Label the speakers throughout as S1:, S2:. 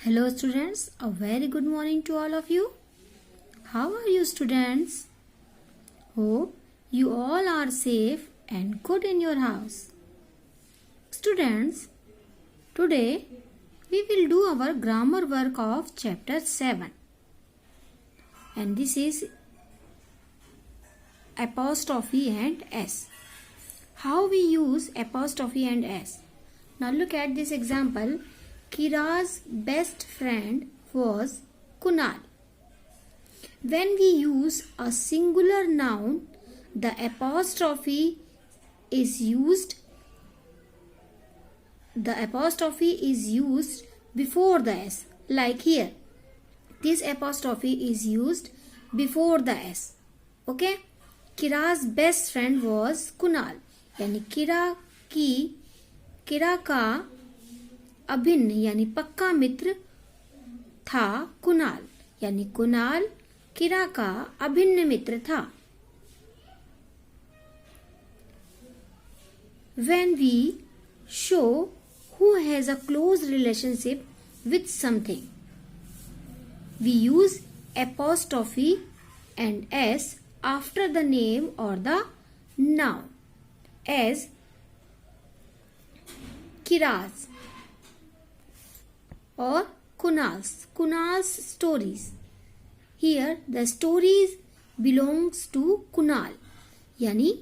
S1: Hello students, a very good morning to all of you. How are you students? Hope you all are safe and good in your house. Students, today we will do our grammar work of chapter 7. And this is apostrophe and S. How we use apostrophe and S. Now look at this example. Kira's best friend was Kunal. When we use a singular noun, the apostrophe is used. The apostrophe is used before the S. Like here, this apostrophe is used before the S. Okay? Kira's best friend was Kunal. यानी किरा का अभिन्न यानी पक्का मित्र था कुणाल. यानी कुणाल किरा का अभिन्न मित्र था. When we show who has a close relationship with something, we use apostrophe and S after the name or the noun. As Kira's or Kunal's stories. Here the stories belongs to Kunal. यानी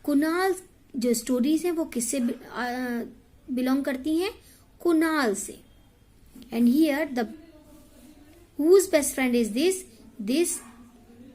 S1: कुणाल जो stories हैं वो किससे belong करती हैं? कुणाल से. And here the whose best friend is this?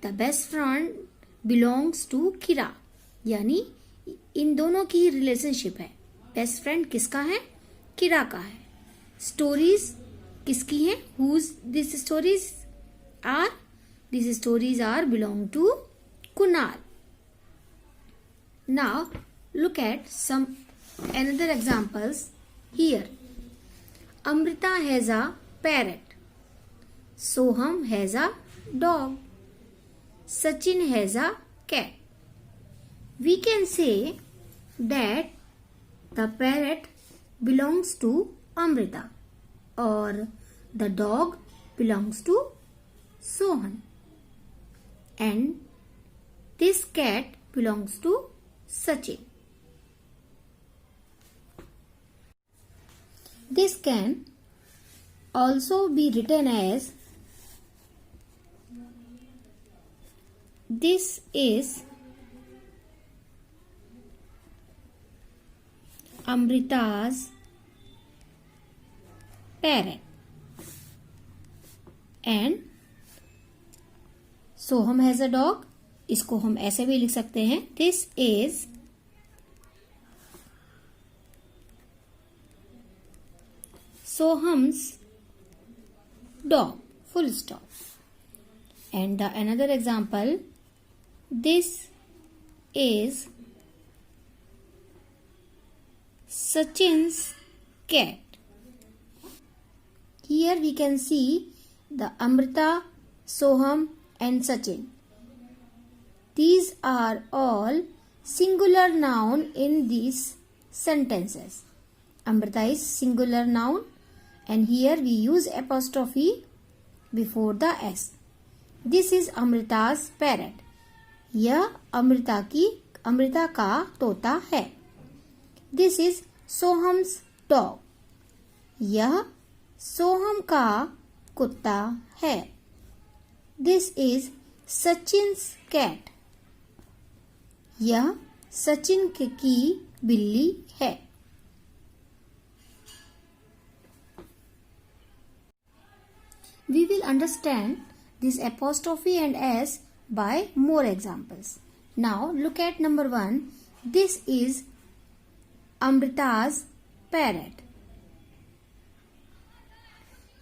S1: The best friend belongs to Kira. यानी इन दोनों की रिलेशनशिप है. बेस्ट फ्रेंड किसका है? किरा का है. स्टोरीज किसकी हैं? whose these stories are belong to Kunal. Now look at some another examples here. Amrita has a parrot. Soham has a dog. Sachin has a cat. We can say that the parrot belongs to Amrita or the dog belongs to Sohan and this cat belongs to Sachin. This can also be written as this is Amrita's parrot and Soham has a dog. इसको हम ऐसे भी लिख सकते हैं. This is Soham's dog. Full stop. And the another example. This is Sachin's cat. Here we can see the Amrita, Soham and Sachin. These are all singular noun in these sentences. Amrita is singular noun and here we use apostrophe before the S. This is Amrita's parrot. यह अमृता का तोता है. This is Soham's dog. यह सोहम का कुत्ता है. This is Sachin's cat. यह सचिन की बिल्ली है. We will understand this apostrophe and S by more examples. Now look at number 1. This is Amrita's parrot.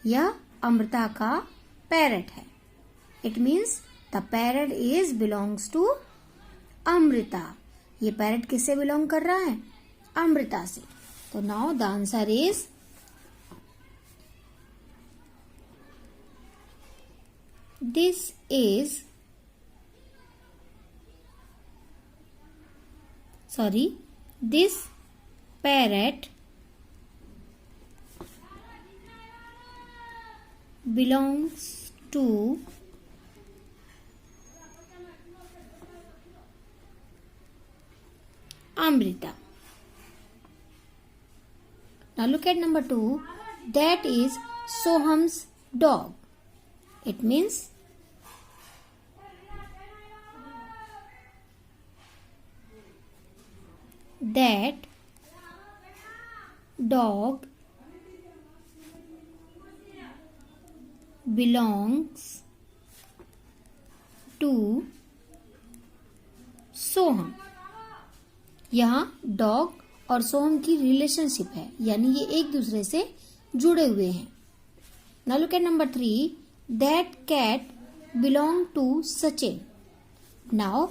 S1: यह अमृता का पैरट है. It means the parrot is belongs to Amrita. ये parrot किससे belong कर रहा है? अमृता से. तो now the answer is this is this parrot belongs to Amrita. Now look at number 2. That is Soham's dog. It means that dog belongs to सोहम. यहाँ dog और सोहम की रिलेशनशिप है, यानी ये एक दूसरे से जुड़े हुए हैं. Now look at number 3. That cat belong to Sachin. Now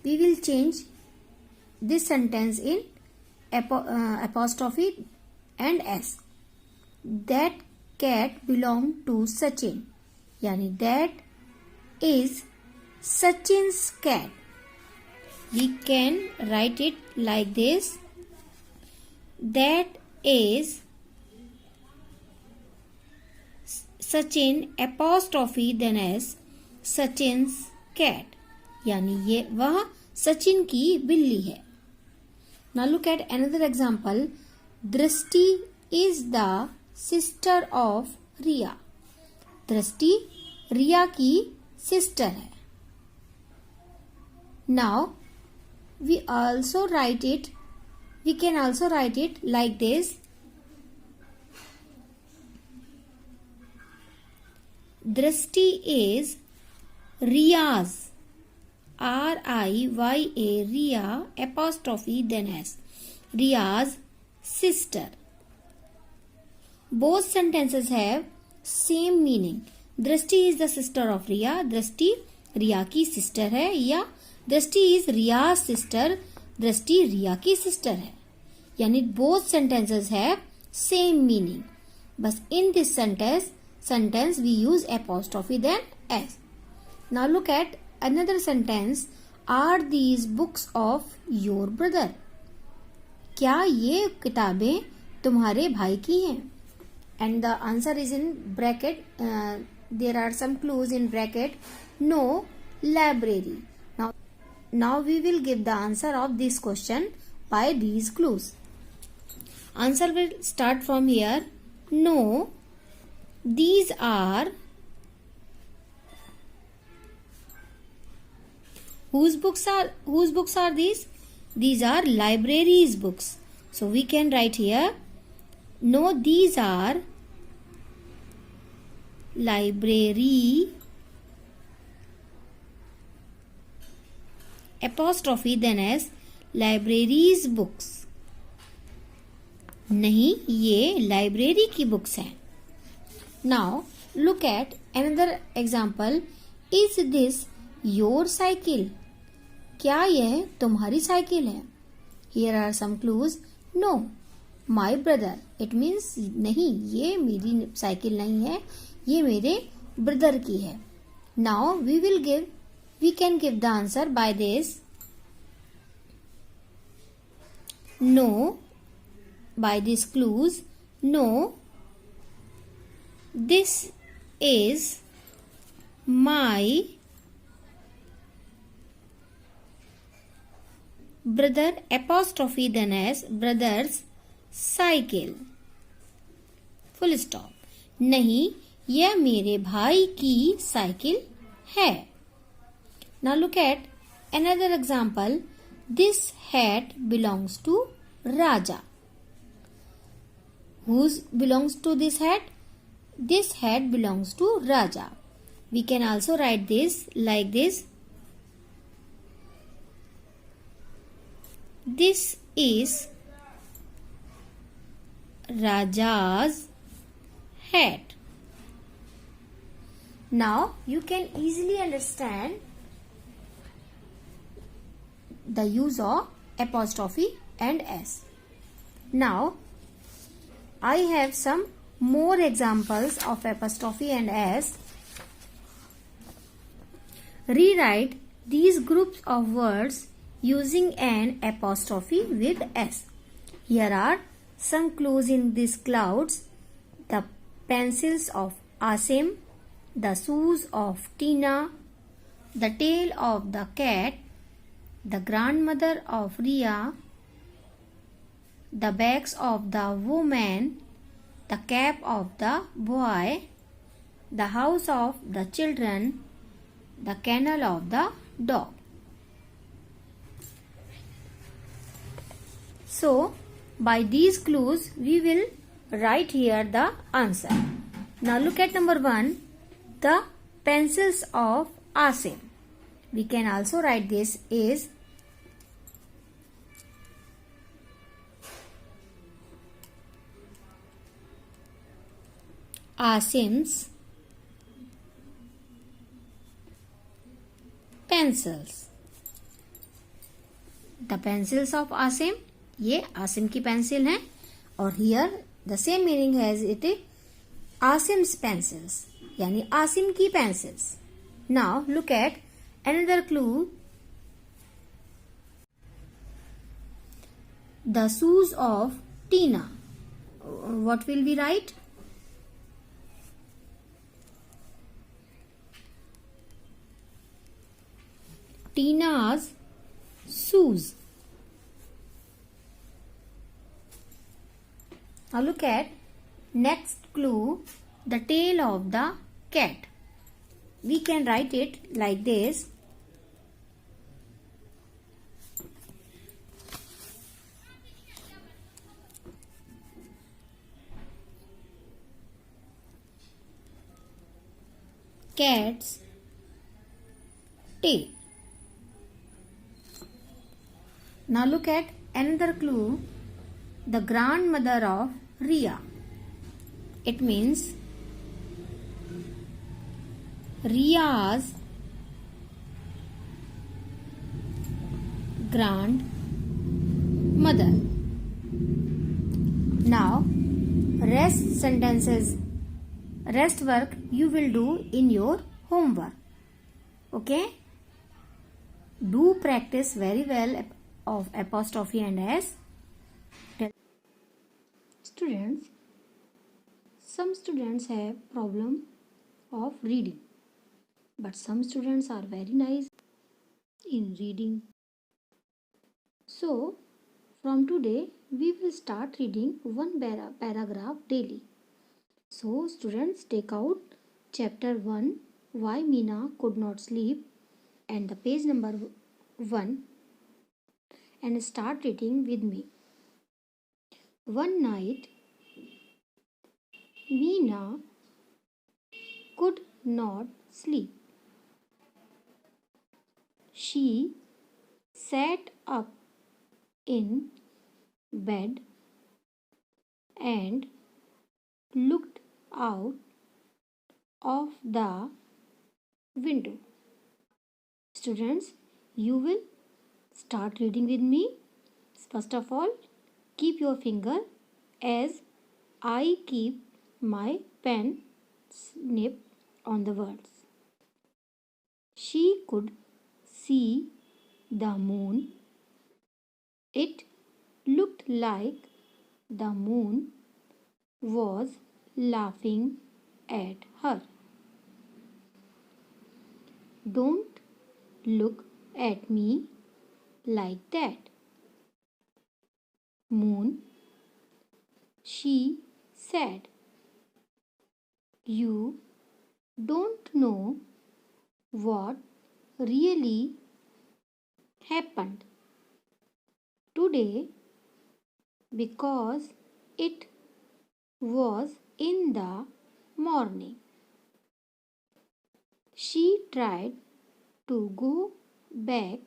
S1: we will change this sentence in apostrophe and s. That cat belong to Sachin. Yani that is Sachin's cat. We can write it like this. That is Sachin apostrophe then s Sachin's cat. यानी ये वह सचिन की बिल्ली है. Now look at another example. Drishti is the sister of Riya. Drishti रिया की sister है. Now we can also write it like this. Drishti is Riya's RIYA Riya apostrophe then S Riya's sister. Both sentences have same meaning. Drishti is the sister of Riya. Drishti Riya की sister है, या Drishti is Riya's sister. Drishti Riya की sister है. यानी both sentences have same meaning. बस in this sentence we use apostrophe then S. Now look at another sentence. Are these books of your brother? क्या ये किताबें तुम्हारे भाई की हैं? And the answer is in bracket. There are some clues in bracket. No library. Now we will give the answer of this question by these clues. Answer will start from here. No, these are whose books are these? These are library's books. So we can write here. No, these are library apostrophe then S library's books. नहीं, ये library की books हैं. Now look at another example. Is this your cycle? क्या यह तुम्हारी cycle है? Here are some clues. No, my brother. It means नहीं, ये मेरी साइकिल नहीं है, ये मेरे ब्रदर की है. Now we can give the answer by this. No, by these clues. No, this is my brother apostrophe then S brother's cycle. Full stop. नहीं, यह मेरे भाई की साइकिल है. Now look at another example. This hat belongs to Raja. Whose belongs to this hat? This hat belongs to Raja. We can also write this like this. This is Raja's hat. Now you can easily understand the use of apostrophe and S. Now I have some more examples of apostrophe and S. Rewrite these groups of words using an apostrophe with S. Here are some clues in these clouds. The pencils of Asim, the shoes of Tina, the tail of the cat, the grandmother of Ria, the bags of the woman, the cap of the boy, the house of the children, the kennel of the dog. So, by these clues, we will write here the answer. Now look at number 1, the pencils of Asim. We can also write this is Asim's pencils. The pencils of Asim, ये आसिम की pencil हैं और here the same meaning has it Asim's pencils यानी आसिम की pencils. Now look at another clue, the shoes of Tina. What will we write? Tina's shoes. Now look at next clue, the tail of the cat. We can write it like this. Cat's tail. Now look at another clue, the grandmother of Ria. It means Ria's grandmother. Now rest work you will do in your homework. Okay? Do practice very well of apostrophe and s. Students, some students have problem of reading, but some students are very nice in reading. So from today we will start reading one paragraph daily. So students, take out chapter 1, Why Meena Could Not Sleep, and the page number 1 and start reading with me. One night, Meena could not sleep. She sat up in bed and looked out of the window. Students, you will start reading with me. First of all, keep your finger as I keep my pen snip on the words. She could see the moon. It looked like the moon was laughing at her. Don't look at me like that, Moon, she said. You don't know what really happened today because it was in the morning. She tried to go back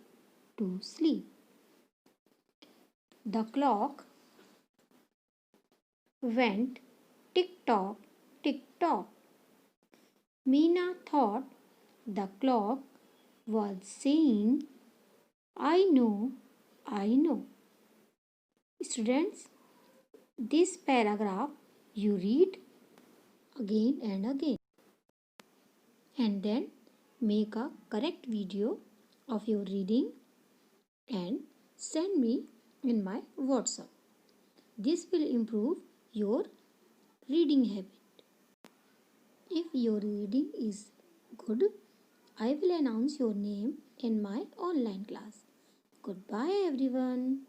S1: to sleep. The clock went tick-tock, tick-tock. Meena thought the clock was saying, I know, I know. Students, this paragraph you read again and again and then make a correct video of your reading and send me in my WhatsApp. This will improve your reading habit. If your reading is good, I will announce your name in my online class. Goodbye, everyone.